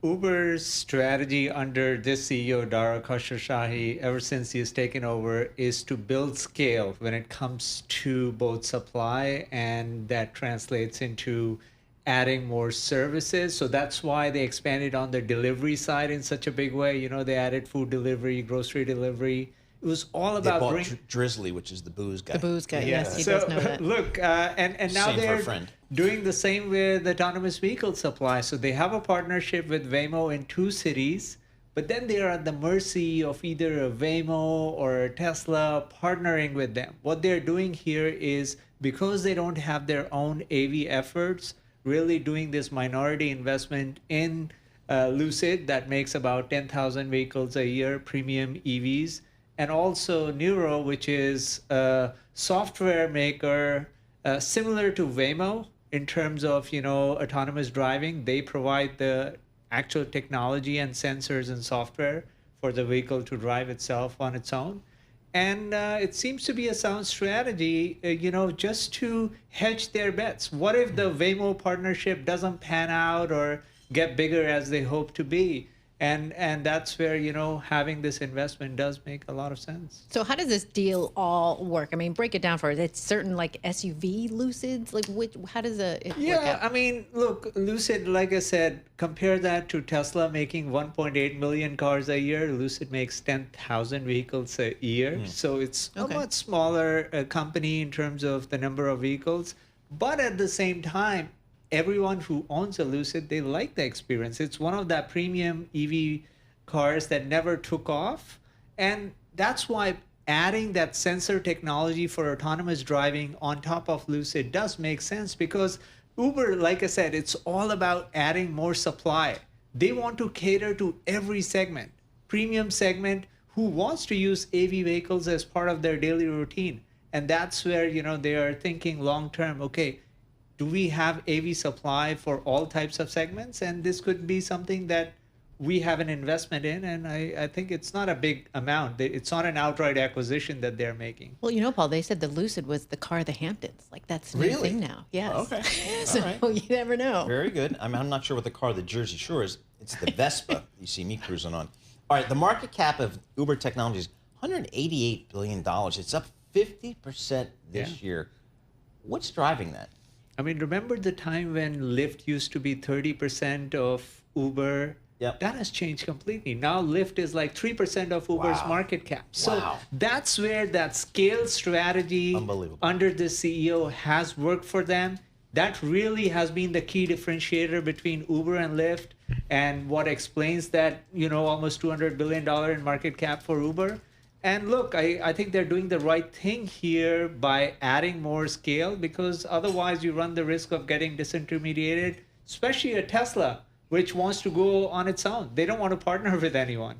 Uber's strategy under this CEO, Dara Khosrowshahi, ever since he has taken over, is to build scale when it comes to both supply, and that translates into adding more services. So that's why they expanded on the delivery side in such a big way. You know, they added food delivery, grocery delivery. It was all They about bought Drizzly, which is the booze guy. The booze guy, yeah. yes, he So does know that. look, and now Same for a they're friend. doing the same with autonomous vehicle supply. So they have a partnership with Waymo in 2 cities, but then they are at the mercy of either a Waymo or a Tesla partnering with them. What they're doing here is, because they don't have their own AV efforts, really doing this minority investment in Lucid that makes about 10,000 vehicles a year, premium EVs, and also Nuro, which is a software maker similar to Waymo in terms of, you know, autonomous driving. They provide the actual technology and sensors and software for the vehicle to drive itself on its own. And it seems to be a sound strategy, you know, just to hedge their bets. What if the Waymo partnership doesn't pan out or get bigger as they hope to be? And that's where, you know, having this investment does make a lot of sense. So how does this deal all work? I mean, break it down for us. It's certain like SUV Lucids, like how does it work Yeah, out? I mean, look, Lucid, like I said, compare that to Tesla making 1.8 million cars a year. Lucid makes 10,000 vehicles a year. So it's Okay. a much smaller company in terms of the number of vehicles. But at the same time, everyone who owns a Lucid, they like the experience. It's one of that premium EV cars that never took off. And that's why adding that sensor technology for autonomous driving on top of Lucid does make sense, because Uber, like I said, it's all about adding more supply. They want to cater to every segment, premium segment who wants to use AV vehicles as part of their daily routine. And that's where, you know, they are thinking long term, okay, do we have AV supply for all types of segments? And this could be something that we have an investment in. And I think it's not a big amount. It's not an outright acquisition that they're making. Well, you know, Paul, they said the Lucid was the car of the Hamptons. Like that's the new Really? thing now. Yes. Okay. So All right. you never know. Very good. I'm not sure what the car the Jersey Shore is. It's the Vespa you see me cruising on. All right, the market cap of Uber Technologies, $188 billion. It's up 50% this year. What's driving that? I mean, remember the time when Lyft used to be 30% of Uber? Yep. That has changed completely. Now Lyft is like 3% of Uber's Wow. market cap. So Wow. that's where that scale strategy Unbelievable. under the CEO has worked for them. That really has been the key differentiator between Uber and Lyft, and what explains that, you know, almost $200 billion in market cap for Uber. And look, I think they're doing the right thing here by adding more scale, because otherwise you run the risk of getting disintermediated, especially a Tesla, which wants to go on its own. They don't want to partner with anyone.